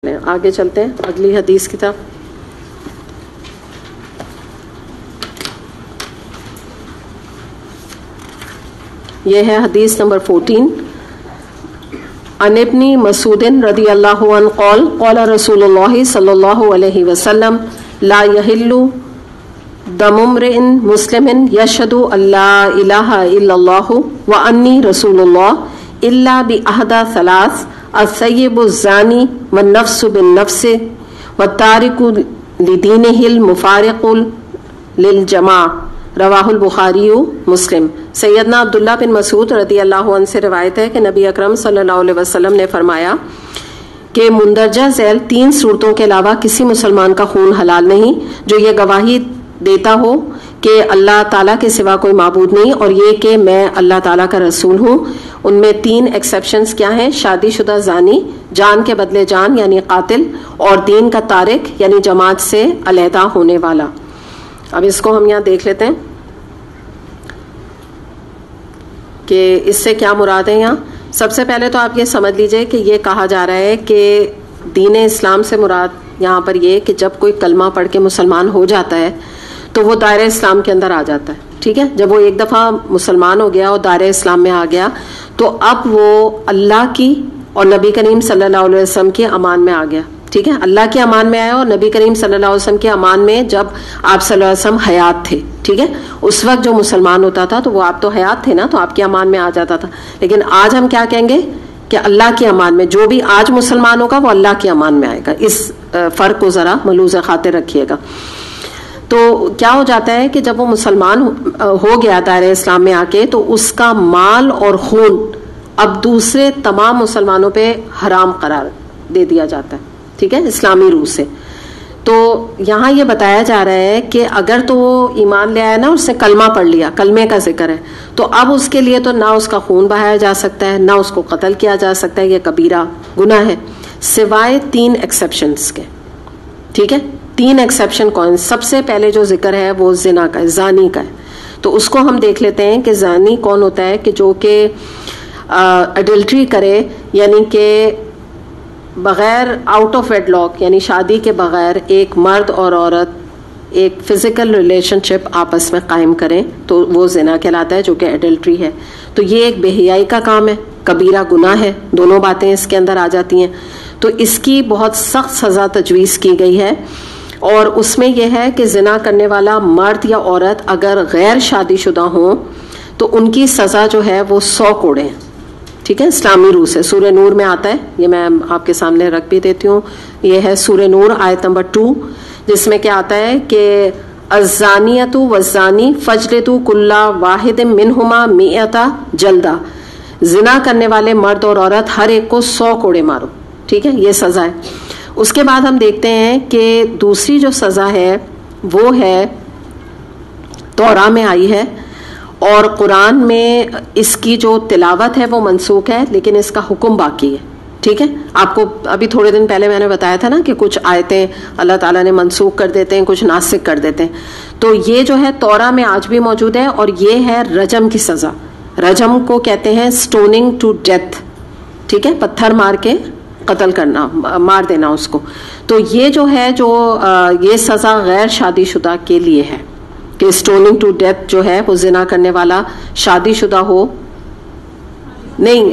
آگے چلتے ہیں اگلی حدیث کی طرف. یہ ہے حدیث نمبر 14. عن ابن مسعود رضی اللہ عنہ قال قال رسول اللہ صلی اللہ علیہ وسلم لا يحل دم امرئ مسلم يشهد ان لا الہ الا اللہ وانی رسول اللہ الا باحدى ثلاث الثیب الزانی والنفس بالنفس والتارک لدینہ المفارق للجماعہ رواہ البخاری مسلم. سیدنا عبداللہ بن مسعود رضی اللہ عنہ سے روایت ہے کہ نبی اکرم صلی اللہ علیہ وسلم نے فرمایا کہ مندرجہ ذیل 3 صورتوں کے علاوہ کسی مسلمان کا خون حلال نہیں جو یہ گواہی دیتا ہو کہ اللہ تعالیٰ کے سوا کوئی معبود نہیں اور یہ کہ میں اللہ تعالیٰ کا رسول ہوں. ان میں 3 ایکسیپشنز کیا ہیں؟ شادی شدہ زانی، جان کے بدلے جان یعنی قاتل، اور دین کا تارک یعنی جماعت سے علیحدہ ہونے والا. اب اس کو ہم یہاں دیکھ لیتے ہیں کہ اس سے کیا مراد ہے. یہاں سب سے پہلے تو آپ یہ سمجھ لیجئے کہ یہ کہا جا رہا ہے کہ دین اسلام سے مراد یہاں پر یہ کہ جب کوئی کلمہ پڑھ کے مسلمان ہو جاتا ہے تو وہ دائرہ اسلام کے اندر آ جاتا ہے. ٹھیک ہے، جب وہ ایک دفعہ مسلمان ہو گیا اور دائرہ اسلام میں آ گیا تو اب وہ اللہ کی اور نبی کریم صلی اللہ علیہ وسلم کی امان میں آ گیا. ٹھیک ہے، اللہ کی امان میں آیا اور نبی کریم صلی اللہ علیہ وسلم کی امان میں جب آپ صلی اللہ علیہ وسلم حیات تھے. ٹھیک ہے، اس وقت جو مسلمان ہوتا تھا تو وہ آپ تو حیات تھے نا، تو آپ کی امان میں آ جاتا تھا. لیکن آج ہم کیا کہیں گے کہ اللہ کی امان میں، جو بھی آج مسلمان ہوگا وہ اللہ کی امان میں آئے گا. اس فرق کو ذرا ملحوظ خاطر رکھیے گا. تو کیا ہو جاتا ہے کہ جب وہ مسلمان ہو گیا دائرہ اسلام میں آ کے تو اس کا مال اور خون اب دوسرے تمام مسلمانوں پہ حرام قرار دے دیا جاتا ہے. ٹھیک ہے، اسلامی روح سے. تو یہاں یہ بتایا جا رہا ہے کہ اگر تو وہ ایمان لے آیا نا، اس نے کلمہ پڑھ لیا، کلمے کا ذکر ہے، تو اب اس کے لیے تو نہ اس کا خون بہایا جا سکتا ہے، نہ اس کو قتل کیا جا سکتا ہے. یہ کبیرہ گناہ ہے سوائے 3 ایکسیپشنز کے. ٹھیک ہے، 3 ایکسیپشن کون؟ سب سے پہلے جو ذکر ہے وہ زنا کا ہے، زانی کا ہے. تو اس کو ہم دیکھ لیتے ہیں کہ زانی کون ہوتا ہے کہ جو کہ اڈلٹری کرے، یعنی کہ بغیر آؤٹ آف ویڈ لاک یعنی شادی کے بغیر ایک مرد اور عورت ایک فزیکل ریلیشن شپ آپس میں قائم کریں تو وہ زنا کہلاتا ہے، جو کہ ایڈلٹری ہے. تو یہ ایک بے حیائی کا کام ہے، کبیرہ گناہ ہے. دونوں باتیں اس کے اندر آ جاتی ہیں. تو اس کی بہت سخت سزا تجویز کی گئی ہے، اور اس میں یہ ہے کہ زنا کرنے والا مرد یا عورت اگر غیر شادی شدہ ہوں تو ان کی سزا جو ہے وہ 100 کوڑے ہیں. ٹھیک ہے، اسلامی روح سے سورہ نور میں آتا ہے. یہ میں آپ کے سامنے رکھ بھی دیتی ہوں. یہ ہے سورہ نور آیت نمبر 2، جس میں کیا آتا ہے کہ الزانیۃ والزانی فاجلدوا کل واحد منہما 100 جلدہ. زنا کرنے والے مرد اور عورت ہر ایک کو 100 کوڑے مارو. ٹھیک ہے، یہ سزا ہے. اس کے بعد ہم دیکھتے ہیں کہ دوسری جو سزا ہے وہ ہے توراہ میں آئی ہے، اور قرآن میں اس کی جو تلاوت ہے وہ منسوخ ہے لیکن اس کا حکم باقی ہے. ٹھیک ہے، آپ کو ابھی تھوڑے دن پہلے میں نے بتایا تھا نا کہ کچھ آیتیں اللہ تعالیٰ نے منسوخ کر دیتے ہیں، کچھ ناسخ کر دیتے ہیں. تو یہ جو ہے توراہ میں آج بھی موجود ہے، اور یہ ہے رجم کی سزا. رجم کو کہتے ہیں سٹوننگ ٹو ڈیتھ. ٹھیک ہے، پتھر مار کے قتل کرنا، مار دینا اس کو. تو یہ جو ہے یہ سزا غیر شادی شدہ کے لیے ہے کہ سٹوننگ ٹو ڈیتھ جو ہے وہ زنا کرنے والا شادی شدہ ہو نہیں،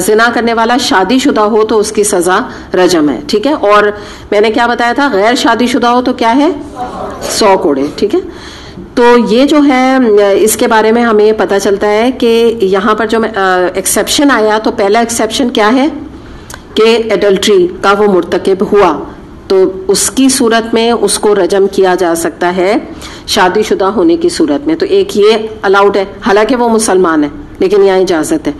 زنا کرنے والا شادی شدہ ہو تو اس کی سزا رجم ہے. ٹھیک ہے، اور میں نے کیا بتایا تھا؟ غیر شادی شدہ ہو تو کیا ہے؟ 100 کوڑے. ٹھیک ہے، تو یہ جو ہے اس کے بارے میں ہمیں پتہ چلتا ہے کہ یہاں پر جو ایکسیپشن آیا تو پہلا ایکسیپشن کیا ہے کہ ایڈلٹری کا وہ مرتکب ہوا تو اس کی صورت میں اس کو رجم کیا جا سکتا ہے شادی شدہ ہونے کی صورت میں. تو ایک یہ الاؤڈ ہے، حالانکہ وہ مسلمان ہے لیکن یہاں اجازت ہے.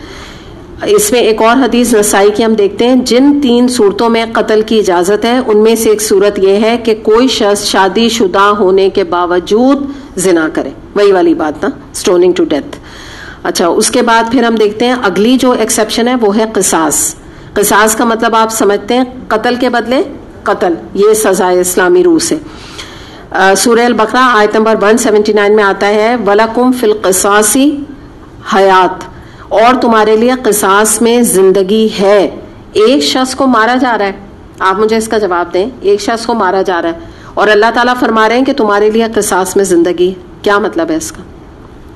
اس میں ایک اور حدیث نسائی کی ہم دیکھتے ہیں، جن 3 صورتوں میں قتل کی اجازت ہے ان میں سے ایک صورت یہ ہے کہ کوئی شخص شادی شدہ ہونے کے باوجود زنا کرے. وہی والی بات نا، سٹوننگ ٹو ڈیتھ. اچھا، اس کے بعد پھر ہم دیکھتے ہیں اگلی جو ایکسیپشن ہے وہ ہے قصاص. قصاص کا مطلب آپ سمجھتے ہیں قتل کے بدلے قتل. یہ سزا ہے اسلامی روح سے. سورہ البقرہ آیت نمبر 179 میں آتا ہے وَلَكُمْ فِي الْقِصَاصِ حیات، اور تمہارے لیے قصاص میں زندگی ہے. ایک شخص کو مارا جا رہا ہے آپ مجھے اس کا جواب دیں. ایک شخص کو مارا جا رہا ہے اور اللہ تعالیٰ فرما رہے ہیں کہ تمہارے لیے قصاص میں زندگی. کیا مطلب ہے اس کا؟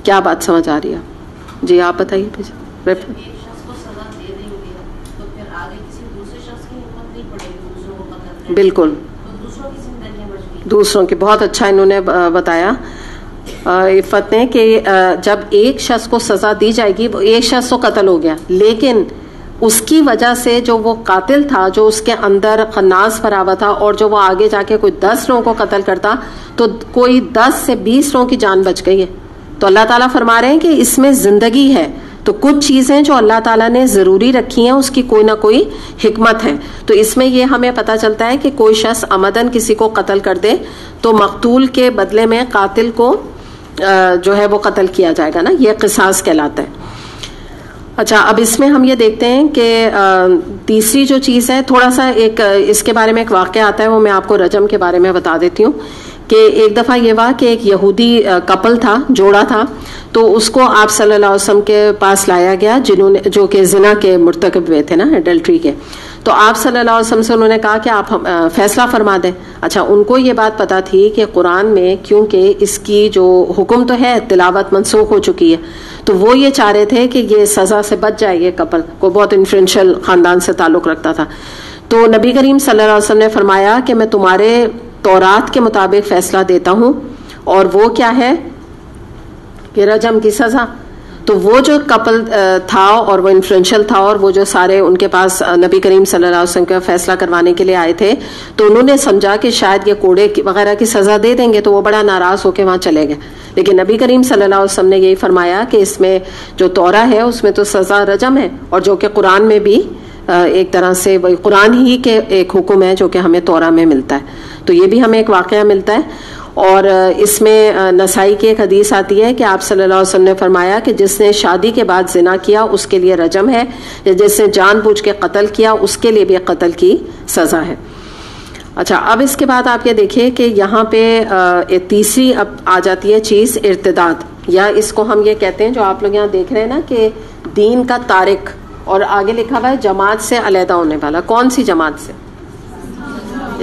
کیا بات سمجھ آ رہی ہے؟ جی آپ بتائیے. بالکل دوسروں کی، بہت اچھا انہوں نے بتایا عفت نے کہ جب ایک شخص کو سزا دی جائے گی، ایک شخص تو قتل ہو گیا لیکن اس کی وجہ سے جو وہ قاتل تھا، جو اس کے اندر خناس بھرا ہوا تھا، اور جو وہ آگے جا کے کوئی 10 لوگوں کو قتل کرتا تو کوئی 10 سے 20 لوگوں کی جان بچ گئی ہے. تو اللہ تعالیٰ فرما رہے ہیں کہ اس میں زندگی ہے. تو کچھ چیزیں جو اللہ تعالیٰ نے ضروری رکھی ہیں اس کی کوئی نہ کوئی حکمت ہے. تو اس میں یہ ہمیں پتہ چلتا ہے کہ کوئی شخص عمدن کسی کو قتل کر دے تو مقتول کے بدلے میں قاتل کو جو ہے وہ قتل کیا جائے گا نا، یہ قصاص کہلاتا ہے. اچھا، اب اس میں ہم یہ دیکھتے ہیں کہ تیسری جو چیز ہے، تھوڑا سا ایک اس کے بارے میں ایک واقعہ آتا ہے، وہ میں آپ کو رجم کے بارے میں بتا دیتی ہوں. کہ ایک دفعہ یہ ہوا کہ ایک یہودی کپل تھا، جوڑا تھا، تو اس کو آپ صلی اللہ علیہ وسلم کے پاس لایا گیا جنہوں نے جو کہ زنا کے مرتکب ہوئے تھے نا، ایڈلٹری کے. تو آپ صلی اللہ علیہ وسلم سے انہوں نے کہا کہ آپ فیصلہ فرما دیں. اچھا، ان کو یہ بات پتا تھی کہ قرآن میں کیونکہ اس کی جو حکم تو ہے، تلاوت منسوخ ہو چکی ہے، تو وہ یہ چاہ رہے تھے کہ یہ سزا سے بچ جائے. یہ کپل کو بہت انفلوئنشل خاندان سے تعلق رکھتا تھا. تو نبی کریم صلی اللہ علیہ وسلم نے فرمایا کہ میں تمہارے تورات کے مطابق فیصلہ دیتا ہوں، اور وہ کیا ہے کہ رجم کی سزا. تو وہ جو کپل تھا اور وہ انفلوئنشل تھا، اور وہ جو سارے ان کے پاس نبی کریم صلی اللہ علیہ وسلم کا فیصلہ کروانے کے لیے آئے تھے، تو انہوں نے سمجھا کہ شاید یہ کوڑے وغیرہ کی سزا دے دیں گے، تو وہ بڑا ناراض ہو کے وہاں چلے گئے. لیکن نبی کریم صلی اللہ علیہ وسلم نے یہی فرمایا کہ اس میں جو تورا ہے اس میں تو سزا رجم ہے، اور جو کہ قرآن میں بھی ایک طرح سے وہی قرآن ہی کے ایک حکم ہے جو کہ ہمیں تورا میں ملتا ہے. تو یہ بھی ہمیں ایک واقعہ ملتا ہے. اور اس میں نسائی کی ایک حدیث آتی ہے کہ آپ صلی اللہ علیہ وسلم نے فرمایا کہ جس نے شادی کے بعد زنا کیا اس کے لیے رجم ہے، جس نے جان بوجھ کے قتل کیا اس کے لیے بھی قتل کی سزا ہے. اچھا، اب اس کے بعد آپ یہ دیکھیے کہ یہاں پہ تیسری اب آ جاتی ہے چیز ارتداد، یا اس کو ہم یہ کہتے ہیں جو آپ لوگ یہاں دیکھ رہے ہیں نا کہ دین کا تارک، اور آگے لکھا ہوا ہے جماعت سے علیحدہ ہونے والا. کون سی جماعت سے؟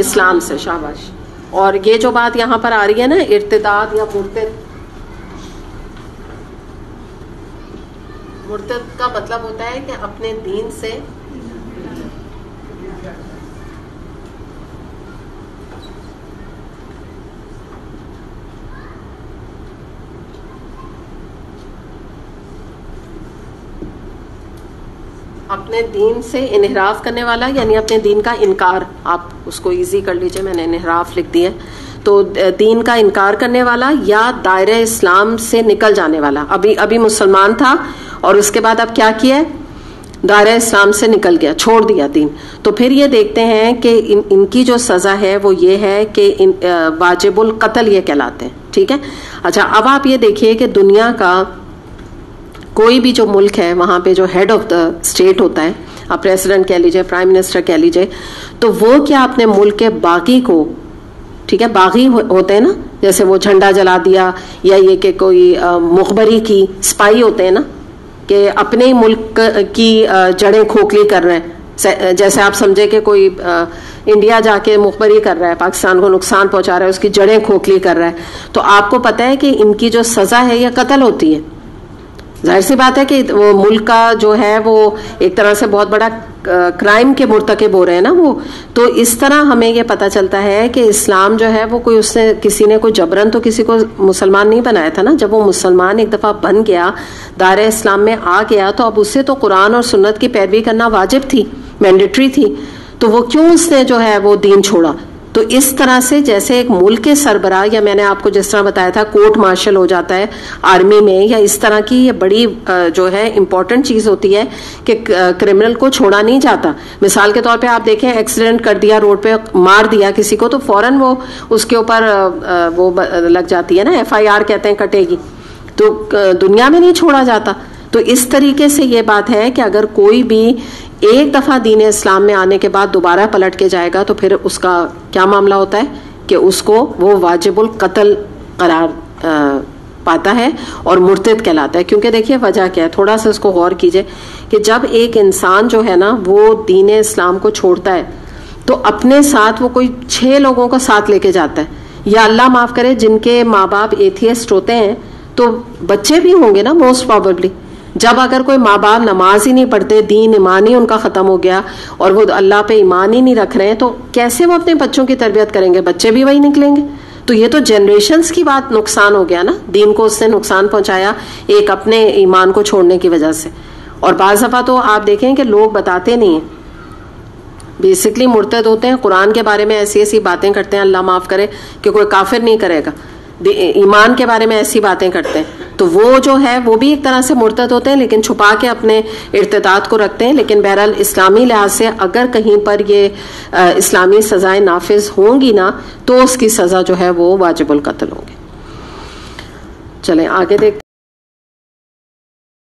اسلام سے. شاباش. اور یہ جو بات یہاں پر آ رہی ہے نا، ارتداد یا مرتد کا مطلب ہوتا ہے کہ اپنے دین سے انحراف کرنے والا، یعنی اپنے دین کا انکار. آپ اس کو ایزی کر لیجئے، میں نے انحراف لکھ دیا. تو دین کا انکار کرنے والا یا دائرہ اسلام سے نکل جانے والا. ابھی مسلمان تھا اور اس کے بعد اب کیا کیا، دائرہ اسلام سے نکل گیا، چھوڑ دیا دین. تو پھر یہ دیکھتے ہیں کہ ان کی جو سزا ہے وہ یہ ہے کہ واجب القتل یہ کہلاتے ہیں. ٹھیک ہے. اچھا، اب آپ یہ دیکھیے کہ دنیا کا کوئی بھی جو ملک ہے وہاں پہ جو ہیڈ آف دا اسٹیٹ ہوتا ہے، آپ پریزیڈنٹ کہہ لیجئے، پرائم منسٹر کہہ لیجئے، تو وہ کیا اپنے ملک کے باغی کو، ٹھیک ہے، باغی ہوتے ہیں نا، جیسے وہ جھنڈا جلا دیا، یا یہ کہ کوئی مخبری کی اسپائی ہوتے ہیں نا، کہ اپنے ہی ملک کی جڑیں کھوکھلی کر رہے ہیں. جیسے آپ سمجھے کہ کوئی انڈیا جا کے مخبری کر رہا ہے، پاکستان کو نقصان پہنچا رہا ہے، اس کی جڑیں کھوکھلی کر رہا ہے. تو آپ کو پتہ ہے کہ ان کی جو سزا ہے یہ قتل ہوتی ہے. ظاہر سی بات ہے کہ وہ ملک کا جو ہے وہ ایک طرح سے بہت بڑا کرائم کے مرتکب ہو رہے ہیں نا وہ. تو اس طرح ہمیں یہ پتہ چلتا ہے کہ اسلام جو ہے وہ کوئی، اس نے کسی نے کوئی جبرن تو کسی کو مسلمان نہیں بنایا تھا نا. جب وہ مسلمان ایک دفعہ بن گیا، دائرہ اسلام میں آ گیا، تو اب اس سے تو قرآن اور سنت کی پیروی کرنا واجب تھی، مینڈیٹری تھی. تو وہ کیوں اس نے جو ہے وہ دین چھوڑا؟ تو اس طرح سے جیسے ایک ملک کے سربراہ، یا میں نے آپ کو جس طرح بتایا تھا کورٹ مارشل ہو جاتا ہے آرمی میں، یا اس طرح کی یہ بڑی جو ہے امپورٹنٹ چیز ہوتی ہے کہ کرمنل کو چھوڑا نہیں جاتا. مثال کے طور پہ آپ دیکھیں، ایکسیڈنٹ کر دیا، روڈ پہ مار دیا کسی کو، تو فوراً وہ اس کے اوپر وہ لگ جاتی ہے نا، FIR کہتے ہیں، کٹے گی. تو دنیا میں نہیں چھوڑا جاتا. تو اس طریقے سے یہ بات ہے کہ اگر کوئی بھی ایک دفعہ دین اسلام میں آنے کے بعد دوبارہ پلٹ کے جائے گا تو پھر اس کا کیا معاملہ ہوتا ہے کہ اس کو وہ واجب القتل قرار پاتا ہے اور مرتد کہلاتا ہے. کیونکہ دیکھیے وجہ کیا ہے، تھوڑا سا اس کو غور کیجئے کہ جب ایک انسان جو ہے نا وہ دین اسلام کو چھوڑتا ہے تو اپنے ساتھ وہ کوئی 6 لوگوں کا ساتھ لے کے جاتا ہے. یا اللہ معاف کرے جن کے ماں باپ ایتھیسٹ ہوتے ہیں تو بچے بھی ہوں گے نا موسٹ پروبیبلی. جب اگر کوئی ماں باپ نماز ہی نہیں پڑھتے, دین ایمان ہی ان کا ختم ہو گیا اور وہ اللہ پہ ایمان ہی نہیں رکھ رہے ہیں, تو کیسے وہ اپنے بچوں کی تربیت کریں گے؟ بچے بھی وہی نکلیں گے. تو یہ تو جنریشنز کی بات نقصان ہو گیا نا, دین کو اس نے نقصان پہنچایا ایک اپنے ایمان کو چھوڑنے کی وجہ سے. اور بعض دفعہ تو آپ دیکھیں کہ لوگ بتاتے نہیں ہیں, بیسکلی مرتد ہوتے ہیں, قرآن کے بارے میں ایسی ایسی باتیں کرتے ہیں, اللہ معاف کرے کہ کوئی کافر نہیں کرے گا, ایمان کے بارے میں ایسی باتیں کرتے ہیں, تو وہ جو ہے وہ بھی ایک طرح سے مرتد ہوتے ہیں, لیکن چھپا کے اپنے ارتداد کو رکھتے ہیں. لیکن بہرحال اسلامی لحاظ سے اگر کہیں پر یہ اسلامی سزائیں نافذ ہوں گی نا تو اس کی سزا جو ہے وہ واجب القتل ہوں گی. چلیں آگے دیکھتے ہیں.